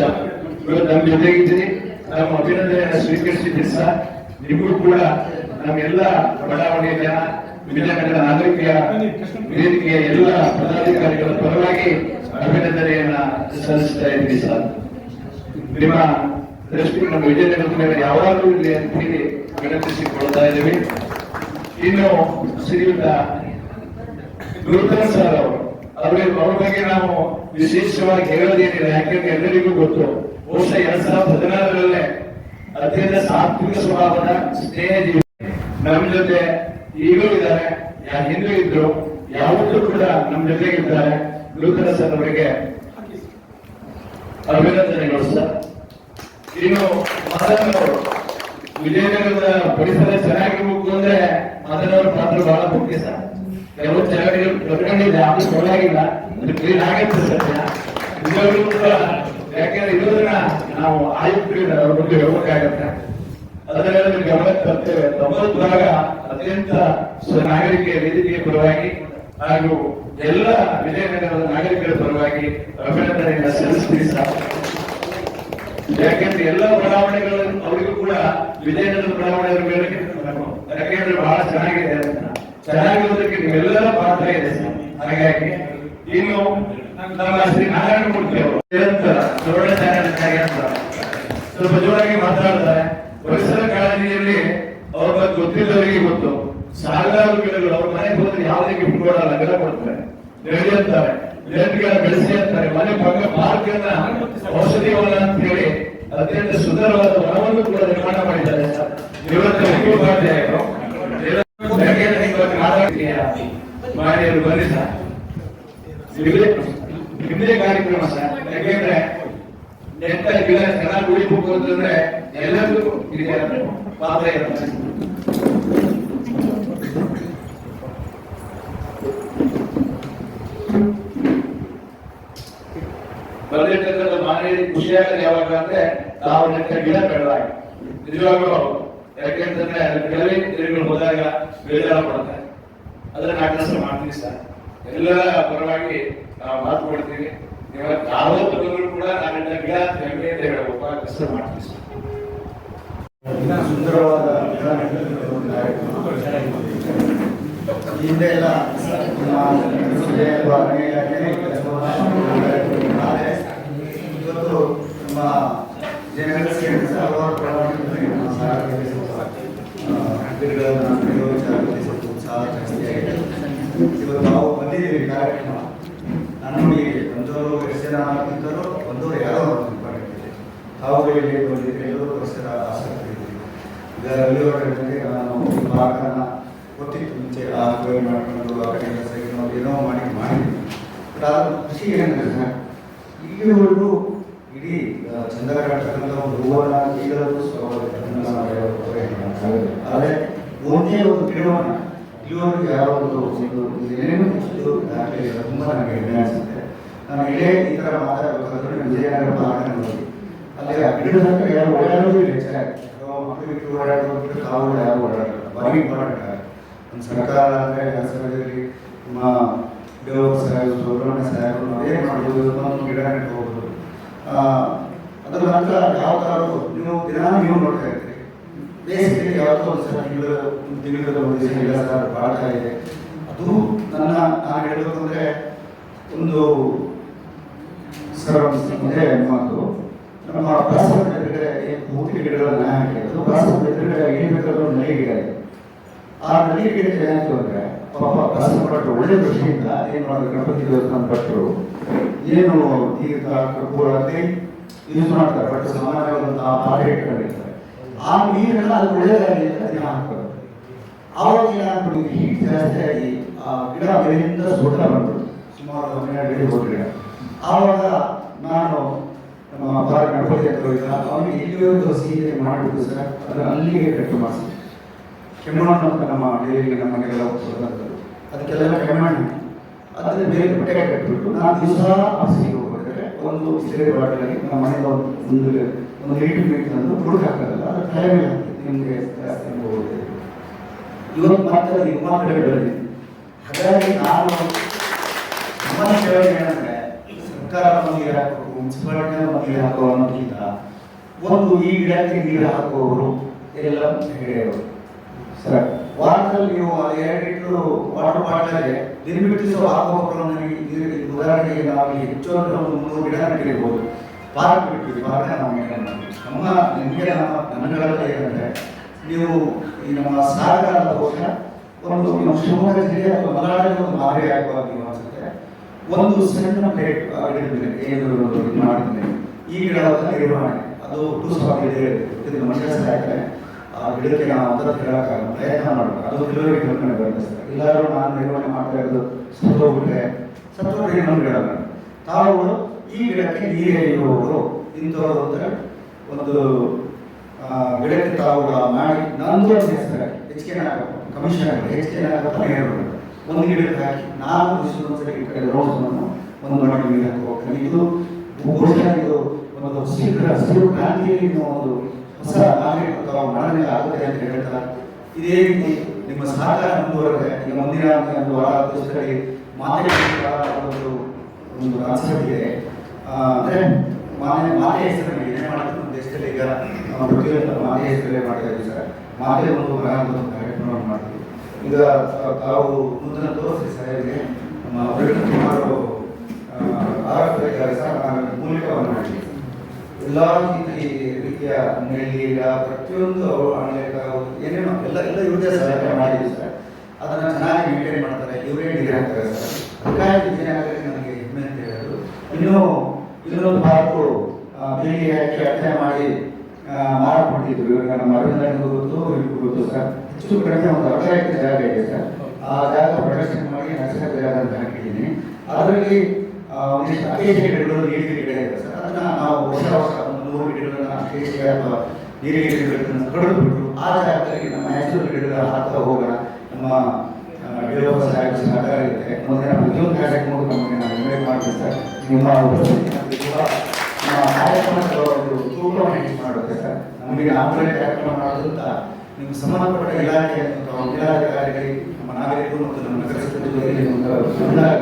ಇವತ್ತು ನಮ್ಮ ಜೊತೆಗಿದ್ದೀನಿ, ನಮ್ಮ ಅಭಿನಂದನೆಯನ್ನು ಸ್ವೀಕರಿಸಿದ್ದೀನಿ ಸರ್. ನಿಮಗೂ ಕೂಡ ನಮ್ಮೆಲ್ಲ ಬಡಾವಣೆಯ ಜನ, ವಿಜಯನಗರ ನಾಗರಿಕ ವೇದಿಕೆಯ ಎಲ್ಲ ಪದಾಧಿಕಾರಿಗಳ ಪರವಾಗಿ ಅಭಿನಂದನೆಯನ್ನ ಸಲ್ಲಿಸ್ತಾ ಇದ್ದೀನಿ ಸರ್. ನಿಮ್ಮ ದೃಷ್ಟಿ ನಮ್ಮ ವಿಜಯನಗರದ ಮೇಲೆ ಯಾವಾಗಲೂ ಇಲ್ಲಿ ಅಂತ ಹೇಳಿ ವಿನಂತಿಸಿಕೊಳ್ತಾ ಇದ್ದೀವಿ. ಇನ್ನು ಶ್ರೀಯುತ ಗುರುಧರ್ ಸರ್ ಅವರು, ಅವ್ರ ಬಗ್ಗೆ ನಾವು ವಿಶೇಷವಾಗಿ ಹೇಳೋದೇನಿಲ್ಲ, ಯಾಕೆಂದ್ರೆ ಎಲ್ಲರಿಗೂ ಗೊತ್ತು. ಬಹುಶಃ 2016ರಲ್ಲೇ ಅತ್ಯಂತ ಸಾತ್ವಿಕ ಸ್ವಭಾವದ ಸ್ನೇಹ ಜೀವಿ ನಮ್ಮ ಜೊತೆ ಈಗಲೂ ಇದ್ದಾರೆ, ಹಿಂದೂ ಇದ್ರು, ಯಾವತ್ತೂ ಕೂಡ ನಮ್ಮ ಜೊತೆಗಿದ್ದಾರೆ. ಗುರುಧರ್ ಸರ್ ಅವರಿಗೆ ಅಭಿನಂದನೆಗಳು ಸರ್. ಇನ್ನು ಮದನ್ ಅವರು, ವಿಜಯನಗರದ ಪರಿಸರ ಚೆನ್ನಾಗಿರ್ಬೇಕು ಅಂದ್ರೆ ಮದನ್ ಅವರ ಪಾತ್ರ ಬಹಳ ಮುಖ್ಯ ಸರ್. ಕೆಲವು ಚೆನ್ನಾಗಿ ಕರ್ಕೊಂಡಿಲ್ಲ, ಅದು ಸೊಲಾಗಿಲ್ಲ, ಅದು ಕ್ಲೀನ್ ಆಗತ್ತೆ ಸತ್ಯ. ಇಲ್ಲವರೂ ಕೂಡ ಯಾಕೆಂದ್ರೆ ಇರೋದನ್ನ ನಾವು ಆಯುಕ್ತರಿಂದ ಅವ್ರ ಬಗ್ಗೆ ಹೇಳ್ಬೇಕಾಗತ್ತೆ. ಅದನ್ನೆಲ್ಲ ನಿಮ್ಗೆ ಗಮನಕ್ಕೆ ತರ್ತೇವೆ. 90 ಭಾಗ ಅತ್ಯಂತ ನಾಗರಿಕ ವೇದಿಕೆಯ ಪರವಾಗಿ ಹಾಗೂ ಎಲ್ಲ ವಿಜಯನಗರದ ನಾಗರಿಕರ ಪರವಾಗಿ ಅಭಿನಂದನೆಯನ್ನು ಸಲ್ಲಿಸ್ತೀವಿ ಸರ್. ಯಾಕೆಂದ್ರೆ ಎಲ್ಲ ಬಡಾವಣೆಗಳು ಅವರಿಗೂ ಕೂಡ ವಿಜಯನಗರದ ಬಡಾವಣೆಯ ಮೇಲೆ ಯಾಕೆಂದ್ರೆ ಬಹಳ ಚೆನ್ನಾಗಿದೆ ಅಂತ, ಚೆನ್ನಾಗಿರೋದಕ್ಕೆ ನಿಮ್ಮೆಲ್ಲರ ಪಾತ್ರ ಇದೆ ಸರ್. ಹಾಗಾಗಿ ಇನ್ನು ನಮ್ಮ ಶ್ರೀ ನಾರಾಯಣ ಮೂರ್ತಿ ಅವರು ನಿರಂತರ ಸುವರ್ಣ ಚಾನೆಲ್ಗಾಗಿ ಅಂತ ಸ್ವಲ್ಪ ಜೋರಾಗಿ ಮಾತಾಡ್ತಾರೆ. ಪರಿಸರ ಕಾಳಜಿಯಲ್ಲಿ ಅವ್ರ ಬಗ್ಗೆ ಗೊತ್ತಿದ್ದವರಿಗೆ ಗೊತ್ತು. ಸಾವಿರಾರು ಗಿಡಗಳು ಅವ್ರ ಮನೆಗೆ ಹೋದ್ರೆ ಯಾವುದೇ ಗಿಫ್ಟ್ ಕೊಡಲ್ಲ, ಗಿಡ ಕೊಡ್ತಾರೆ, ನೆರಳಿ ಅಂತಾರೆ, ಗಿಡ ಬೆಳೆಸಿ ಅಂತಾರೆ. ಮನೆ ಪಕ್ಕ ಪಾರ್ಕ್ ಅನ್ನ ಔಷಧಿ ವನ ಅಂತ ಹೇಳಿ ಅತ್ಯಂತ ಸುಂದರವಾದ ವನವನ್ನು ಕೂಡ ನಿರ್ಮಾಣ ಮಾಡಿದ್ದಾರೆ ಸರ್. ಇವತ್ತು ಮಾಡಿ ಅವರು ಬನ್ನಿ ಸರ್. ನಿಮ್ಮದೇ ಕಾರ್ಯಕ್ರಮ ಸರ್. ಯಾಕೆಂದ್ರೆ ನೆಟ್ಟ ಗಿಡ ಚೆನ್ನಾಗಿ ಉಳಿಬೇಕು ಅಂತಂದ್ರೆ ಎಲ್ಲರಿಗೂ ಇದೆ ಪಾತ್ರ ಇರುತ್ತೆ. ಬಂದಿರ್ತಕ್ಕಂಥ ಮಾನವೀಯ ಖುಷಿಯಾಗದೆ ಯಾವಾಗ ಅಂದ್ರೆ ನಾವು ನೆಟ್ಟ ಗಿಡ ಬೆಳೆದಾಗ ನಿಜವಾಗ್ಲೂ. ಯಾಕೆಂತಂದ್ರೆ ಕೆಲವೇ ಗಿಡಗಳು ಹೋದಾಗ ಬೇಜಾರ ಪಡ್ತಾರೆ. ಅದನ್ನ ನಾವು ಕೆಲಸ ಮಾಡ್ತೀವಿ ಸರ್. ಎಲ್ಲರ ಪರವಾಗಿ ನಾವು ಮಾತು ಕೊಡ್ತೀವಿ. ನೀವು ಯಾವುದೇ ಬಂದರೂ ಕೂಡ ನಾವೆಲ್ಲ ಗಿಡ ಹೆಮ್ಮೆ ಅಂತ ಹೇಳಬೇಕು, ಕೆಲಸ ಮಾಡ್ತೀವಿ ಸರ್. ಸುಂದರವಾದ ಹಿಂದೆ ಎಲ್ಲ ಇವತ್ತು ನಮ್ಮ ಜನಗಳ ಸೇರಿದ ಹಲವಾರು ಉತ್ಸಾಹ ಜಾಸ್ತಿಯಾಗಿದೆ. ಇವತ್ತು ನಾವು ಬಂದಿದ್ದೀವಿ ಕಾರ್ಯಕ್ರಮ. ನಾನು ನೋಡಿ ಒಂದವರು ಎಷ್ಟು ಜನ ಇದ್ದರು, ಒಂದವರು ಯಾರೋ ತಾವುಗಳಿಗೆ ಬಂದಿದ್ದರೆ ಎಲ್ಲರೂ ಪರಿಸರ ಆಸಕ್ತಿ ಇದ್ದೀವಿ. ಈಗ ರವಿಯವರಿಗೆ ನಾನು ಭಾಗನ ಗೊತ್ತಿತ್ತು ಮುಂಚೆ ಮಾಡ್ಕೊಂಡು ಆ ಕಡೆಯಿಂದ ಸರಿ ನಾವು ಏನೋ ಮಾಡಿದ್ವಿ. ಆದರೂ ಖುಷಿ ಏನಂದ್ರೆ ಇಲ್ಲಿವರೆಗೂ ಇಡೀ ಚಂದಗಾಡ್ತಕ್ಕಂಥ ಒಂದು ಹೂವನ್ನ ಈಗಲೂ ಆದರೆ ಒಂದೇ ಒಂದು ಗಿಡವನ್ನು ಇಲ್ಲಿವರೆಗೂ ಯಾರೋ ಒಂದು ಏನೇನು ದಾಖಲೆ ತುಂಬ ನನಗೆ ಹೆಮ್ಮೆ ಅನಿಸುತ್ತೆ. ನಾನು ಇಲ್ಲೇ ಈ ಥರ ಮಾತಾಡಬೇಕಾದ್ರೆ ವಿಜಯನಗರ ಭಾಗನ ನೋಡಿ ಅಲ್ಲಿ ಆ ಗಿಡದ ಹತ್ರ ಯಾರು ಓಡಾಡೋದು ಇಲ್ಲ. ಹೆಚ್ಚಾಗಿ ಮಕ್ಕಳು ಓಡಾಡೋದು ಕಾವು ಯಾರು ಓಡಾಡಲ್ಲ. ಭಾರಿ ಇಂಪಾರ್ಟೆಂಟ್. ಒಂದು ಸರ್ಕಾರ ಅಂದರೆ ಸರ್ಕಾರದಲ್ಲಿ ನಮ್ಮ ದೇವರ ಸಾಹೇಬರು ಸುಬ್ರಹ್ಮಣ್ಯ ಸಾಹೇಬರು ನಾವೇನು ಮಾಡ್ಬೋದು, ಒಂದು ಗಿಡ ನೆಟ್ಟು ಹೋಗ್ಬೋದು. ಅದರ ನಂತರ ಯಾವ ಥರ ನೀವು ನೋಡ್ತಾ ಇರ್ತೀರಿ. ಬೇಸಿಗೆಯಲ್ಲಿ ಯಾವತ್ತೋ ಒಂದು ಸಲ ತಿಂಗಳ ಒಂದು ದಿವಸ ಇಲ್ಲ ಸರ್ ಬಾಳ್ತಾ ಇದೆ. ಅದು ನಾನು ಹೇಳಬೇಕಂದ್ರೆ ಒಂದು ಸರ್ ಅಂದರೆ ಮಾತು ನಮ್ಮ ಪ್ರಾಸದ ಎದುರುಗಡೆ ಮೂರ್ತಿ ಗಿಡಗಳನ್ನ ಹಾಕಿದ್ದು ಪ್ರಾಸದ ಎದುರುಗಡೆ ಏನ್ಬೇಕಾದ್ರೂ ನಲಿ ಗಿಡ ಇದೆ. ಆ ನಲಿ ಗಿಡಕ್ಕೆ ಏನಾಯ್ತು ಅಂದರೆ ಪಾಪ ಪ್ರಾಸ ಭಟ್ರು ಒಳ್ಳೆ ದೃಷ್ಟಿಯಿಂದ ಏನು ಮಾಡೋದು, ಗಣಪತಿ ದೇವಸ್ಥಾನ ಭಟ್ರು ಏನು ತೀರ್ಥ ಕರ್ಪೂರ ಅಂತ ಯೂಸ್ ಮಾಡ್ತಾರೆ. ಬಟ್ ಸಾಮಾನ್ಯವಾದಂತಹ ಪಾತ್ರೆ ಇಟ್ಕೊಂಡಿರ್ತಾರೆ. ಆ ನೀರೆಲ್ಲ ಅದು ಒಳ್ಳೆಯದಾಗಲಿ ಅಂತ ದಿನ ಹಾಕ್ತಾರೆ. ಆವಾಗ ಏನಾಗ್ಬಿಟ್ಟು ಹೀಟ್ ಜಾಸ್ತಿ ಆಗಿ ಆ ಗಿಡ ಬೆಳೆಯಿಂದ ಸುಟ್ಟ ಬಂದ್ಬಿಟ್ಟು ಸುಮಾರು 12 ಗಿಡ. ಆವಾಗ ನಾನು ನಮ್ಮ ಗಣಪತಿ ಹತ್ರ ಹೋಗಿದ್ದ ಅವನಿಗೆ ಇಲ್ಲಿವರೆಗೂ ಸೀರೆ ಮಾಡಿಬಿಟ್ಟು ಸರ್ ಅದನ್ನು ಅಲ್ಲಿಗೆ ಕಟ್ಟು ಮಾಡಿಸಿ ಕೆಮ್ಮಣ್ಣು ಅಂತ ನಮ್ಮ ಡೈರಿಗೆ ನಮಗೆಲ್ಲ ಹೋಗ್ತಕ್ಕಂಥದ್ದು. ಅದಕ್ಕೆಲ್ಲ ಕೆಮ್ಮಣ್ಣು ಅದನ್ನು ಬೇರೆ ಬಟ್ಟೆ ಕಟ್ಟಿಬಿಟ್ಟು ನಾನು ದಿವಸ ಆಫೀಸಿಗೆ ಹೋಗ್ಬೇಕಾದ್ರೆ ಒಂದು ಸೀರೆ ಬಾಟಲಲ್ಲಿ ನಮ್ಮ ಮನೆಯಿಂದ ಒಂದು ಲೀಟರ್ ನೀರು ತಂದು ಹುಡುಗ ಹಾಕೋದಲ್ಲ ಅದು ತಲೆ ಮೇಲೆ ಹಾಕ್ತಿದ್ದೆ. ನಿಮಗೆ ಜಾಸ್ತಿ ಹೋಗುತ್ತೆ. ಇವತ್ತು ಮಾತ್ರ ಮಾತ್ರ ಬೆಳೆದಿದೆ. ಹಾಗಾಗಿ ನಾನು ನಮ್ಮ ಕೇಳೋದು ಏನಂದರೆ ಸರ್ಕಾರ ನೀರು ಹಾಕಬೇಕು, ಮುನ್ಸಿಪಾಲಿಟಿ ನೀರು ಹಾಕೋ ಅನ್ನೋದಕ್ಕಿಂತ ಒಂದು ಈ ಗಿಡಕ್ಕೆ ನೀರು ಹಾಕುವವರು ಎಲ್ಲ ಹಿಡಿಯೋರು ಸರ್. ವಾರದಲ್ಲಿ ನೀವು 2 ಲೀಟರ್ ವಾಟರ್ ಬಾಟಲ್ಗೆ ದಿನಬಿಟ್ಟು ಹಾಕುವವರು ನನಗೆ ಉದಾಹರಣೆಗೆ ನಾವು ಹೆಚ್ಚು ಅಂದರೆ ಒಂದು 300 ಗಿಡ ನೆಟ್ಟಿರ್ಬೋದು. ಪಾರ್ಕ್ ಬಿಟ್ಟಿವಿ. ಪಾರ್ಕ್ ನಾವು ಮೇಂಟೈನ್ ಮಾಡ್ತೀವಿ. ನಿಮಗೆ ನನ್ನಗಳೆಲ್ಲ ಏನಂದರೆ ನೀವು ಈ ನಮ್ಮ ಸಾಗರದ ಬಹುಶಃ ಒಂದು ನಮ್ಮ ಶಿವಮೊಗ್ಗ ಜಿಲ್ಲೆ ಅಥವಾ ಮಲೆನಾಡಿನ ಒಂದು ಮಾದರಿ ಆಗುವಾಗ ನೀವು ಅನಿಸುತ್ತೆ. ಒಂದು ಸಣ್ಣ ಪ್ಲೇಟ್ ಏನು ಮಾಡಿದ್ದೇನೆ ಈ ಗಿಡದ ನಿರ್ವಹಣೆ ಅದು ಹುಟ್ಟುಸಾಗಿದೆ. ಮನುಷ್ಯ ಸಾಯ್ತಾರೆ ಆ ಗಿಡಕ್ಕೆ ನಾವು ಅಂತ ಹೇಳೋಕ್ಕಾಗಲ್ಲ, ಪ್ರಯತ್ನ ಮಾಡಬೇಕು. ಅದು ಕೆಲವರಿಗೆ ಕಲ್ಪನೆ ಬರುತ್ತೆ ಸರ್. ಎಲ್ಲರೂ ನಾನು ನಿರ್ವಹಣೆ ಮಾಡ್ತಾ ಇರೋದು ಸತ್ತೋಗ್ಬಿಟ್ರೆ ಇನ್ನೊಂದು ಗಿಡ ತಾವು ಈ ಗಿಡಕ್ಕೆ ನೀರೇ ಇರುವವರು ಇಂಥವ್ರು ಅಂತ ಒಂದು ಗಿಡಕ್ಕೆ ತಾವು ಮಾಡಿ ನಂದು ಹೆಸರು ಹೆಚ್ಚಿಗೆ ಆಗಬೇಕು, ಕಮಿಷನ್ ಆಗಬೇಕು, ಹೆಚ್ಚಿಗೆ ಆಗಬೇಕು, ಹೇಳ್ಬೇಕು. ಒಂದು ಗಿಡಕ್ಕೆ ಹಾಕಿ ನಾನು ಒಂದ್ಸರಿ ಈ ಕಡೆ ರೋಡ್ಸನ್ನು ಒಂದು ಮಾಡಿ ನೀರು ಹಾಕಿ ಹೋಗ್ತೇನೆ. ಇದು ಬಹುಶಃ ಇದು ಒಂದು ಹಸಿರು ಕ್ರಾಂತಿಯಲ್ಲಿ ಒಂದು ಹೊಸ ನಾಗರಿಕ ಅಥವಾ ಮನದಿಂದ ಆಗುತ್ತೆ ಅಂತ ಹೇಳ್ತಾರೆ. ಇದೇ ರೀತಿ ನಿಮ್ಮ ಸಹಕಾರ ಮುಂದುವರೆದ್ರೆ ಈಗ ಮುಂದಿನ ಒಂದು ವಾರ ದಿವಸದಲ್ಲಿ ಒಂದು ಕಾನ್ಸೆಪ್ಟ್ ಇದೆ. ಅಂದರೆ ಮಾತೆ ಹೆಸರಲ್ಲಿ ಏನೇ ಮಾಡಿದ್ರು ನಮ್ಮ ದೇಶದಲ್ಲಿ ಈಗ ಪ್ರತಿಯೊಂದು ಮಾತೆ ಹೆಸರಲ್ಲೇ ಮಾಡ್ತಾ ಇದ್ದೀವಿ ಸರ್. ಮಾತೆ ಒಂದು ಕಾರ್ಯಕ್ರಮ ಮಾಡ್ತೀವಿ. ಈಗ ತಾವು ಮುಂದಿನ ತೋರಿಸಿ ಸಾಹೇಬರಿಗೆ ನಮ್ಮ ಸುಮಾರು ಆರೋಗ್ಯ ಇದ್ದಾರೆ ಸರ್. ನಾನು ಮೂಲಕವನ್ನು ಮಾಡಿದ್ದೀವಿ. ಎಲ್ಲ ರೀತಿಯ ನೆಲ್ಲಿ ಪ್ರತಿಯೊಂದು ಏನೇನೋ ಎಲ್ಲ ಇವ್ರದೇ ಸಹಾಯ ಮಾಡಿದ್ದೀವಿ ಸರ್. ಅದನ್ನು ಚೆನ್ನಾಗಿ ಮೇಂಟೈನ್ ಮಾಡ್ತಾರೆ. ಇವರೇ ನೀರು ಹಾಕ್ತಾರೆ ಸರ್. ಅದಕ್ಕಾಗಿ ವಿಜಯನಗರಕ್ಕೆ ನನಗೆ ಹೆಮ್ಮೆ ಅಂತ ಹೇಳೋದು. ಇನ್ನೊಂದು ಪಾರ್ಕು ಬೆಳಿಗ್ಗೆ ಹಾಕಿ ಅಧ್ಯಯನ ಮಾಡಿ ಮಾರಾಟ ಇವಾಗ ನಮ್ಮ ಅರವಿಂದ ಗೊತ್ತು, ಇವ್ರಿಗೂ ಗೊತ್ತು ಸರ್. ಹೆಚ್ಚು ಕಡಿಮೆ ಒಂದು 10 ಎಕರೆ ಜಾಗ ಇದೆ ಸರ್. ಆ ಜಾಗ ಪ್ರೊಡಕ್ಷನ್ ಮಾಡಿ ನರ್ಸರಿ ಜಾಗ ಅಂತ ಹಾಕಿದ್ದೀನಿ. ಅದರಲ್ಲಿ ಒಂದಿಷ್ಟು ಅಕೇಶಿಯ ಗಿಡಗಳು, ನೀಲಗಿರಿ ಗಿಡ ಇದೆ ಸರ್. ಅದನ್ನು ನಾವು ಹೊಸ ಒಂದು 100 ಗಿಡಗಳನ್ನ ಅಕೇಶಿಯ ಅಥವಾ ನೀಲಗಿರಿ ಗಿಡಗಳನ್ನು ಕಡಿದ್ಬಿಟ್ಟು ಆ ಜಾಗದಲ್ಲಿ ನಮ್ಮ ನ್ಯಾಚುರಲ್ ಗಿಡಗಳ ಹಾಕ್ತಾ ಹೋಗೋಣ. ನಮ್ಮ ಗಿಡಗಳ ಸಹಕಾರ ಇರುತ್ತೆ. ಮುಂದಿನ ಪ್ರತಿಯೊಂದು ಕಾರ್ಯಕ್ರಮಕ್ಕೂ ನಮಗೆ ನಾನು ಇನ್ವೈಟ್ ಮಾಡ್ತೀನಿ ಸರ್. ನಿಮ್ಮ ಉಪಸ್ಥಿತಿ ನಮಗೆ ತುಂಬ ನಮ್ಮ ಕಾರ್ಯಕ್ರಮದ ಒಂದು ತೂಕವನ್ನು ಹೆಚ್ಚು ಮಾಡುತ್ತೆ ಸರ್. ನಮಗೆ ಆನ್ಲೈನ್ ಕಾರ್ಯಕ್ರಮ ಮಾಡೋದ್ರಿಂದ ನಿಮ್ಗೆ ಸಂಬಂಧಪಟ್ಟ ಇಲಾಖೆ ಅಥವಾ ಜಿಲ್ಲಾಧಿಕಾರಿಗಳಿಗೆ, ನಮ್ಮ ನಾಗರಿಕರು ಮತ್ತು ನಮ್ಮ ನಗರಸಭೆ ಜೊತೆಗೆ ಬಂದಾಗ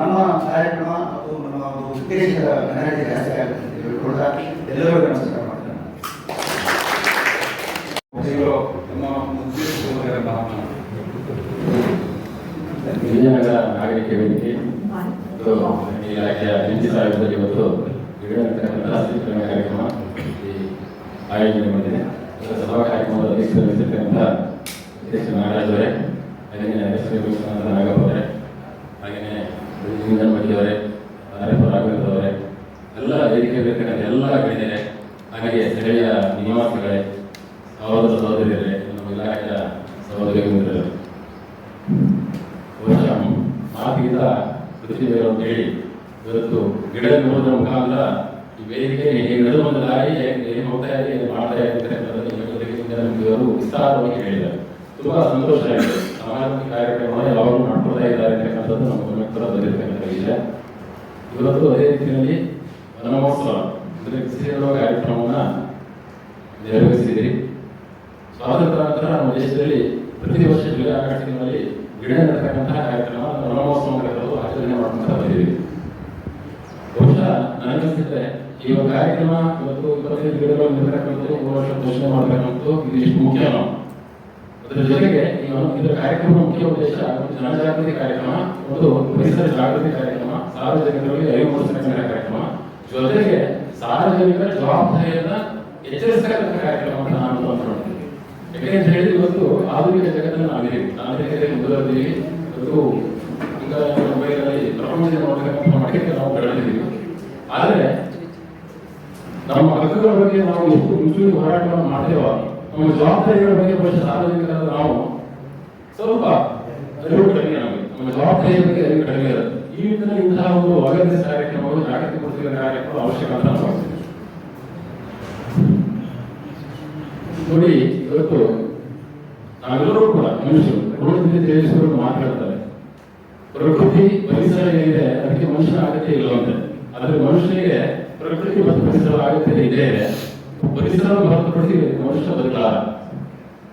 ನಮ್ಮ ಕಾರ್ಯಕ್ರಮ ಮತ್ತು ನಮ್ಮ ಉದ್ದೇಶದ ಗಣನೆ ಜಾಸ್ತಿ ಆಗುತ್ತೆ ಅಂತ ಹೇಳ್ಕೊಳ್ತಾ ಎಲ್ಲರಿಗೂ ನಮಸ್ಕಾರ ಮಾಡ್ತೇನೆ. ವಿಜಯನಗರ ನಾಗರಿಕ ವೇದಿಕೆ ಇಲಾಖೆಯ ಜಂಟಿ ಸಹಯೋಗದಲ್ಲಿ ಇವತ್ತು ಗಿಡ ನೆಟ್ಟತಕ್ಕಂತಹ ಸ್ವೀಕರಣೆ ಕಾರ್ಯಕ್ರಮ ಆಯೋಜನೆ ಮಾಡಿದೆ. ಸಭಾ ಕಾರ್ಯಕ್ರಮದ ಅಧ್ಯಕ್ಷರಾಗಿರ್ತಕ್ಕಂತಹ ಅಧ್ಯಕ್ಷ ನಾಗರಾಜ್ ಅವರೇ, ಹಾಗೆಯೇ ಅಧ್ಯಕ್ಷರಾಗಿರ್ತಕ್ಕಂಥ ನಾಗಪ್ಪ ಅವರೇ, ಹಾಗೆಯೇ ಇಂಜನ್ ಮಟ್ಟಿ ಅವರೇ, ರಾಘವೇಂದ್ರ ಅವರೇ, ಎಲ್ಲ ವೇದಿಕೆಯಲ್ಲಿರ್ತಕ್ಕಂಥ ಎಲ್ಲ ಗಣ್ಯರೇ, ಹಾಗೆಯೇ ಸ್ಥಳೀಯ ನಿವಾಸಿಗಳೇ, ಸಹೋದರ ಸಹೋದರಿಯರೇ, ನಮ್ಮ ಇಲಾಖೆಯ ಸಹೋದರಿಯರೇ, ಮಾತಿಗಿಂತ ಕೃತಿಗಳು ಅಂತ ಹೇಳಿ ಇವತ್ತು ಗಿಡ ನೆಡುವುದರ ಮುಖಾಂತರ ಈ ವೇದಿಕೆ ಹೇಗೆ ನಡೆದು ಬಂದ ದಾರಿ ಏನು ಹೋಗ್ತಾ ಇದೆ, ಏನು ಮಾಡ್ತಾ ಇದೆ ನಮಗಿವರು ವಿಸ್ತಾರವಾಗಿ ಹೇಳಿದ್ದಾರೆ. ತುಂಬಾ ಸಂತೋಷ ಆಗಿದೆ. ಸಮಾಜಮುಖಿ ಕಾರ್ಯಕ್ರಮವನ್ನು ಯಾವಾಗಲೂ ಮಾಡ್ಕೊಳ್ತಾ ಇದ್ದಾರೆ ಅಂತಕ್ಕಂಥದ್ದು ನಮ್ಮ ಗಮನಕ್ಕೆ ಬಂದಿರತಕ್ಕಂಥ ವಿಷಯ. ಇವತ್ತು ಅದೇ ರೀತಿಯಲ್ಲಿ ವನ ಮಹೋತ್ಸವ ಅಂದರೆ ಕೃಷಿ ನೆಡುವ ಕಾರ್ಯಕ್ರಮವನ್ನು ನೆರವೇರಿಸಿದ್ದೀರಿ. ಸ್ವಾತಂತ್ರ್ಯ ನಂತರ ನಮ್ಮ ದೇಶದಲ್ಲಿ ಪ್ರತಿ ವರ್ಷ ಜುಲೈ ಆಗಸ್ಟ್ ತಿಂಗಳಲ್ಲಿ ಗಿಡ ನೆಡತಕ್ಕಂತಹ ಕಾರ್ಯಕ್ರಮ ವನ ಮಹೋತ್ಸವ ಕರೆದು ಆಚರಣೆ ಮಾಡ್ಕೊಂತ ಬಂದಿದ್ದೀವಿ. ಬಹುಶಃ ನನಗನ್ಸುತ್ತೆ ಈ ಒಂದು ಕಾರ್ಯಕ್ರಮ ಇವತ್ತು 25 ಗಿಡಗಳು ನೆಡತಕ್ಕಂಥದ್ದು, 3 ವರ್ಷ ಘೋಷಣೆ ಮಾಡತಕ್ಕಂಥದ್ದು ಇದು ಎಷ್ಟು ಮುಖ್ಯನೋ ಅದರ ಜೊತೆಗೆ ಇದರ ಕಾರ್ಯಕ್ರಮ ಮುಖ್ಯ ಉದ್ದೇಶ ಒಂದು ಜನಜಾಗೃತಿ ಕಾರ್ಯಕ್ರಮ, ಒಂದು ಪರಿಸರ ಜಾಗೃತಿ ಕಾರ್ಯಕ್ರಮ, ಸಾರ್ವಜನಿಕರಿಗೆ ಅರಿವು ಮೂಡಿಸತಕ್ಕಂಥ ಕಾರ್ಯಕ್ರಮ, ಜೊತೆಗೆ ಸಾರ್ವಜನಿಕರ ಜವಾಬ್ದಾರಿಯನ್ನ ಎಚ್ಚರಿಸತಕ್ಕಂಥ ಕಾರ್ಯಕ್ರಮ ಅಂತ ನಾನು ಅಂದ್ಕೊಂಡಿದ್ದೀನಿ. ಯಾಕೆ ಅಂತ ಹೇಳಿದ್ರೆ ಇವತ್ತು ಆಧುನಿಕ ಜಗತ್ತನ್ನು ನಾವಿದ್ದೀವಿ, ತಾಂತ್ರಿಕತೆಯಲ್ಲಿ ಮುಂದುವರೆದಿದ್ದೀವಿ. ಇವತ್ತು ಈಗ ಮೊಬೈಲಲ್ಲಿ ಪ್ರಪಂಚದ ನೋಡತಕ್ಕಂಥ ಮಟ್ಟಕ್ಕೆ ನಾವು ಬೆಳೆದಿದ್ದೀವಿ. ಆದರೆ ನಮ್ಮ ಹಕ್ಕುಗಳ ಬಗ್ಗೆ ನಾವು ಎಷ್ಟು ಮುಂಚೂಣಿ ಹೋರಾಟವನ್ನು ಮಾಡ್ತೇವೋ ನಮ್ಮ ಜವಾಬ್ದಾರಿಗಳ ಬಗ್ಗೆ ಬಹುಶಃ ಸಾರ್ವಜನಿಕರಾದ ನಾವು ಸ್ವಲ್ಪ ಅರಿವು ಕಡಿಮೆ ಆಗುತ್ತೆ. ನಮ್ಮ ಜವಾಬ್ದಾರಿಯ ಬಗ್ಗೆ ಅರಿವು ಕಡಿಮೆ ಇರುತ್ತೆ. ಈ ನಿಟ್ಟಿನಲ್ಲಿ ಇಂತಹ ಒಂದು ಅವೇರ್ನೆಸ್ ಕಾರ್ಯಕ್ರಮಗಳು, ಜಾಗೃತಿ ಮೂಡಿಸುವ ಕಾರ್ಯಕ್ರಮ ಅವಶ್ಯಕ ಅಂತ ನಾವು ನೋಡಿ. ಇವತ್ತು ನಾವೆಲ್ಲರೂ ಕೂಡ ಮನುಷ್ಯರು ಪ್ರಕೃತಿ ತಿಳಿಸುವರು ಮಾತಾಡ್ತಾರೆ. ಪ್ರಕೃತಿ ಪರಿಸರ ಏನಿದೆ ಅದಕ್ಕೆ ಮನುಷ್ಯನ ಅಗತ್ಯ ಇಲ್ಲವಂತೆ. ಆದ್ರೆ ಮನುಷ್ಯನಿಗೆ ಪ್ರಕೃತಿ ಮತ್ತು ಪರಿಸರ ಅಗತ್ಯತೆ ಇದೆ. ಪರಿಸರವನ್ನು ಹೊರತುಪಡಿಸಿ ಮನುಷ್ಯ ಬದುಕಲಾರ.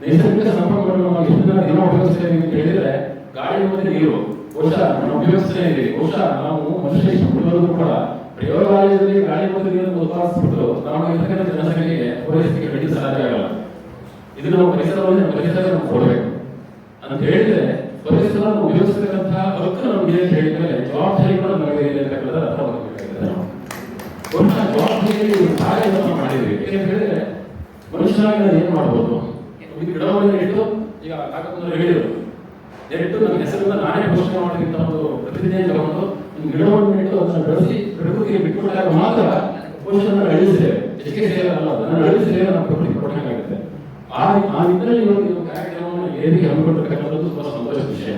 ನೈಸರ್ಗಿಕ ಸಂಪನ್ಮೂಲವನ್ನು ನಾವು ಎಷ್ಟು ದಿನ ಉಪಯೋಗಿಸ್ತೇವೆ ಅಂತ ಹೇಳಿದ್ರೆ ಗಾಳಿ ಮತ್ತು ನೀರು ಬಹುಶಃ ನಾವು ಉಪಯೋಗಿಸ್ತೇ ಇದ್ದೀವಿ. ಬಹುಶಃ ನಾವು ಮನುಷ್ಯ ಇಷ್ಟಪಡುವುದು ಕೂಡ ಪ್ರಯೋಗಾಲಯದಲ್ಲಿ ಗಾಳಿ ಮತ್ತು ನೀರನ್ನು ಉತ್ಪಾದಿಸಿಬಿಟ್ಟು ನಾವು ಇರ್ತಕ್ಕಂಥ ಜನಸಂಖ್ಯೆಗೆ ಪೂರೈಸಲಿಕ್ಕೆ ಖಂಡಿತ ಸಾಧ್ಯ ಆಗಲ್ಲ. ಇದು ನಾವು ಪರಿಸರ ನಮ್ಗೆ ಕೊಡಬೇಕು ಅಂತ ಹೇಳಿದ್ರೆ ಪರಿಸರವನ್ನು ಉಪಯೋಗಿಸತಕ್ಕಂತಹ ಹಕ್ಕು ನಮಗೆ ಅಂತ ಹೇಳಿದ್ರೆ ಜವಾಬ್ದಾರಿಗಳು ನಮಗೆ ಇದೆ ಅಂತಕ್ಕಂಥ ಅರ್ಥ ಮಾಡಬೇಕಾಗಿದೆ. ನಾವು ಬಹುಶಃ ಜವಾಬ್ದಾರಿಯಲ್ಲಿ ಕಾರ್ಯವನ್ನು ಮಾಡಿದ್ವಿ. ಯಾಕಂತ ಹೇಳಿದ್ರೆ ಮನುಷ್ಯನಾಗಿ ನಾನು ಏನು ಮಾಡ್ಬೋದು, ಗಿಡವನ್ನು ನೆಟ್ಟು ಈಗ ಕಾಕಪ್ಪನವರು ಹೇಳಿದರು, ನೆಟ್ಟು ನನ್ನ ಹೆಸರನ್ನ ನಾನೇ ಘೋಷಣೆ ಮಾಡೋದಕ್ಕಿಂತ ಒಂದು ಪ್ರತಿಜ್ಞೆ ತಗೊಂಡು ಒಂದು ಗಿಡವನ್ನು ನೆಟ್ಟು ಅದನ್ನು ಬೆಳೆಸಿ ಪ್ರಕೃತಿಗೆ ಬಿಟ್ಟುಕೊಂಡಾಗ ಮಾತ್ರ ಬಹುಶಃ ನಾನು ಅಳಿಸಿದ್ದೇವೆ. ಹೆಚ್ಚಿಗೆ ಸೇವೆ ಅಲ್ಲ, ನಾನು ಅಳಿಸಿದ್ದೇವೆ, ನಮ್ಮ ಪ್ರಕೃತಿ ಕೊಡಬೇಕಾಗುತ್ತೆ. ಆ ನಿಟ್ಟಿನಲ್ಲಿ ಇವತ್ತು ಕಾರ್ಯಕ್ರಮವನ್ನು ವೇದಿಕೆ ಹಮ್ಮಿಕೊಂಡಿರ್ತಕ್ಕಂಥದ್ದು ತುಂಬಾ ಸಂತೋಷದ ವಿಷಯ.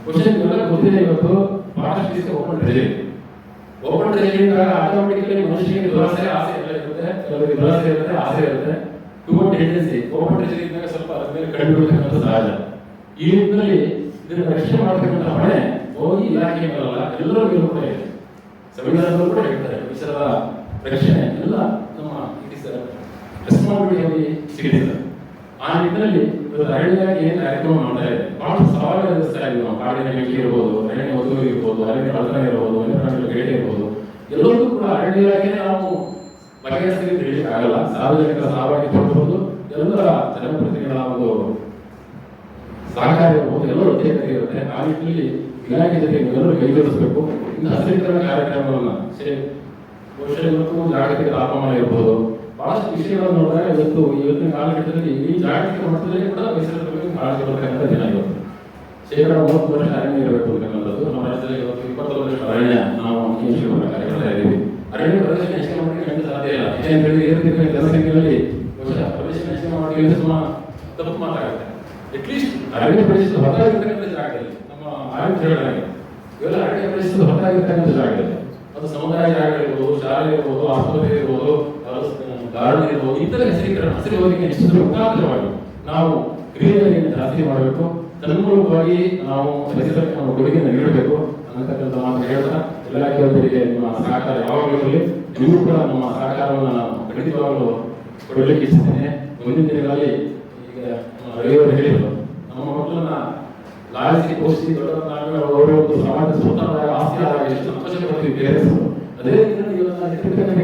ಬಹುಶಃ ನಿಮ್ಮೆಲ್ಲ ಗೊತ್ತಿದೆ, ಇವತ್ತು ಬಹಳಷ್ಟು ಓಪನ್ ಟ್ರೆಜರಿ ಇದ್ದಾಗ ಆಟೋಮೆಟಿಕಲಿ ಮನುಷ್ಯನಿಗೆ ದುರಾಸೆ, ಆಸೆ ಎಲ್ಲ ಇರುತ್ತೆ. ಕೆಲವರಿಗೆ ದುರಾಸೆ ಇರುತ್ತೆ, ಆಸೆ ಇರುತ್ತೆ. Too much tendency open treasury ಇದ್ದಾಗ ಸ್ವಲ್ಪ ಅದ್ರ ಮೇಲೆ ಕಡಿಮೆ ಬಿಡತಕ್ಕಂಥ ಸಹಜ. ಈ ನಿಟ್ಟಿನಲ್ಲಿ ಇದನ್ನು ರಕ್ಷಣೆ ಮಾಡತಕ್ಕಂಥ ಹೊಣೆ ಹೋಗಿ ಇಲಾಖೆ ಮೇಲಲ್ಲ, ಎಲ್ಲರ ಮೇಲೂ ಕೂಡ ಇದೆ. ಸಂವಿಧಾನದಲ್ಲೂ ಕೂಡ ಹೇಳ್ತಾರೆ ಪರಿಸರದ ರಕ್ಷಣೆ ಎಲ್ಲ ನಮ್ಮ ರೆಸ್ಪಾನ್ಸಿಬಿಲಿಟಿ ಸಿಕ್ಕಿದೆ. ಆ ನಿಟ್ಟಿನಲ್ಲಿ ಇವತ್ತು ಅರಣ್ಯವಾಗಿ ಏನು ಕಾರ್ಯಕ್ರಮ ಮಾಡ್ತಾ ಇದೆ, ಬಹಳ ಸವಾಲು ಎದುರಿಸ್ತಾ ಇದ್ದೀವಿ ನಾವು. ಕಾಡಿನ ಬೆಂಕಿ ಇರ್ಬೋದು, ಅರಣ್ಯ ಒತ್ತುವರಿ ಇರ್ಬೋದು, ಅರಣ್ಯ ಕಳ್ಳತನ ಇರ್ಬೋದು, ವನ್ಯಪ್ರಾಣಿಗಳ ಬೇಟೆ ಇರ್ಬೋದು, ಎಲ್ಲರಿಗೂ ಕೂಡ ಅರಣ್ಯವಾಗಿ ನಾವು ಬಗೆಹರಿಸಲಿಕ್ಕೆ ಹೇಳಲಿಕ್ಕೆ ಆಗಲ್ಲ. ಸಾರ್ವಜನಿಕರ ಸಹಭಾಗಿ ತೋರಿಸಬಹುದು, ಎಲ್ಲರ ಜನಪ್ರತಿನಿಧಿಗಳ ಒಂದು ಸಹಕಾರ ಇರಬಹುದು, ಎಲ್ಲರೂ ಅಧ್ಯಕ್ಷತೆ ಇರುತ್ತೆ. ಆ ನಿಟ್ಟಿನಲ್ಲಿ ಇಲಾಖೆ ಜೊತೆ ಎಲ್ಲರೂ ಕೈಜೋಡಿಸಬೇಕು. ಇನ್ನು ಹಸಿರೀಕರಣ ಕಾರ್ಯಕ್ರಮವನ್ನು ಬಹುಶಃ ಇವತ್ತು ಜಾಗತಿಕ ತಾಪಮಾನ ಇರ್ಬೋದು, ಬಹಳಷ್ಟು ವಿಷಯಗಳನ್ನು ನೋಡಿದಾಗ ಇವತ್ತಿನ ಕಾಲಘಟ್ಟದಲ್ಲಿ ಈ ಜಾಗತಿಕ ಮಟ್ಟದಲ್ಲಿ ಕೂಡ ಪರಿಸರದ ಬಗ್ಗೆ ಕಾಳಜಿ ಬರ್ತಕ್ಕಂಥ ದಿನ ಇವತ್ತು. 30% ಅರಣ್ಯ ಇರಬೇಕು ಅಂತಕ್ಕಂಥದ್ದು ನಮ್ಮ ರಾಜ್ಯದಲ್ಲಿ ಇವತ್ತು 21% ಅರಣ್ಯ ನಾವು ಅಂಕಿಅಂಶಗಳ ಕಾರ್ಯಕ್ರಮ ಇದ್ದೀವಿ. ಅರಣ್ಯ ಪ್ರದೇಶ ಹೆಚ್ಚಿಗೆ ಮಾಡಲಿಕ್ಕೆ ಖಂಡಿತ ಸಾಧ್ಯ ಇಲ್ಲ. ಏಕೆಂದ್ರೆ ಏರ್ತಿರುವ ಜನಸಂಖ್ಯೆಯಲ್ಲಿ ಬಹುಶಃ ಪ್ರದೇಶ ಹೆಚ್ಚಿಗೆ ಮಾಡಲಿಕ್ಕೆ ಸುಮಾರು ತಪ್ಪು ಮಾತಾಗುತ್ತೆ. ಅಟ್ಲೀಸ್ಟ್ ಅರಣ್ಯ ಪ್ರದೇಶದ ಹೊರತಾಗಿರ್ತಕ್ಕಂಥ ಜಾಗದಲ್ಲಿ ನಮ್ಮ ಆಯುಕ್ತ ಹೇಳಿದಾಗ ಇವೆಲ್ಲ ಅರಣ್ಯ ಪ್ರದೇಶದ ಹೊರತಾಗಿರ್ತಕ್ಕಂಥ ಜಾಗದಲ್ಲಿ ಅದು ಸಮುದಾಯ ಜಾಗಗಳಿರ್ಬೋದು, ಶಾಲೆ ಇರ್ಬೋದು, ಆಸ್ಪತ್ರೆ ಇರ್ಬೋದು, ಗಾರ್ಡನ್ ಇರ್ಬೋದು, ಇಂಥರ ಹಸಿರು ಹೊದಿಕೆ ಹೆಚ್ಚಿಸುವ ಮುಖಾಂತರವಾಗಿ ನಾವು ಕ್ರಿಯೆಯನ್ನು ಜಾಸ್ತಿ ಮಾಡಬೇಕು. ತನ್ಮೂಲಕವಾಗಿ ನಾವು ಪರಿಸರಕ್ಕೆ ನಾವು ಕೊಡುಗೆಯನ್ನು ನೀಡಬೇಕು ಅನ್ನತಕ್ಕಂಥ ಮಾತು ಹೇಳ್ತಾ ಇಲಾಖೆಯವರಿಗೆ ನಿಮ್ಮ ಸಹಕಾರ ಯಾವಾಗಲೂ ಇರಲಿ. ನೀವು ಕೂಡ ನಮ್ಮ ಸಹಕಾರವನ್ನು ನಾನು ಖಂಡಿತವಾಗಲೂ ಕೊಡಲಿಕ್ಕೆ ಇಚ್ಛಿಸ್ತೇನೆ. ಮುಂದಿನ ದಿನಗಳಲ್ಲಿ ಈಗ ರವಿಯವರು ಹೇಳಿದರು, ನಮ್ಮ ಮಕ್ಕಳನ್ನ ಲಾಲಿಸಿ ಪೋಷಿಸಿ ದೊಡ್ಡವನ್ನಾಗಿ ಅವರ ಒಂದು ಸಮಾಜದ ಸುತ್ತಮುತ್ತ ಆಸ್ತಿ ಆದಾಗ ಎಷ್ಟು ಸಂತೋಷ ಪಡ್ತೀವಿ ಪೇರೆಂಟ್ಸ್. ಅದೇ ರೀತಿ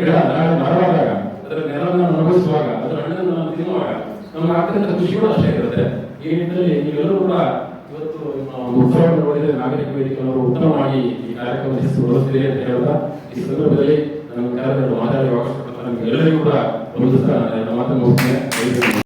ಗಿಡ ನಾಳೆ ಮರವಾದಾಗ ಅದರ ನೆಲವನ್ನು ಅನುಭವಿಸುವಾಗ ಅದರ ಹಣ್ಣನ್ನು ನಾವು ತಿನ್ನುವಾಗ ನಮ್ಗೆ ಆಗ್ತಕ್ಕಂಥ ಖುಷಿ ಕೂಡ ಅಷ್ಟೇ ಇರುತ್ತೆ. ಈ ನಿಟ್ಟಿನಲ್ಲಿ ನೀವೆಲ್ಲರೂ ಕೂಡ ಇವತ್ತು ಉತ್ಸವವನ್ನು ನೋಡಿದರೆ ನಾಗರಿಕ ವೇದಿಕೆಯವರು ಉತ್ತಮವಾಗಿ ಈ ಕಾರ್ಯಕ್ರಮ ಯಶಸ್ವಿಗೊಳಿಸುತ್ತಿದೆ ಅಂತ ಹೇಳ್ತಾ ಈ ಸಂದರ್ಭದಲ್ಲಿ ನನ್ನ ಕಾರ್ಯಕ್ರಮ ಮಾತಾಡುವ ಅವಕಾಶ ಕೊಡ್ತಾರೆ. ನಮಗೆ ಎಲ್ಲರಿಗೂ ಕೂಡ ಒಂದು ಮಾತನ್ನು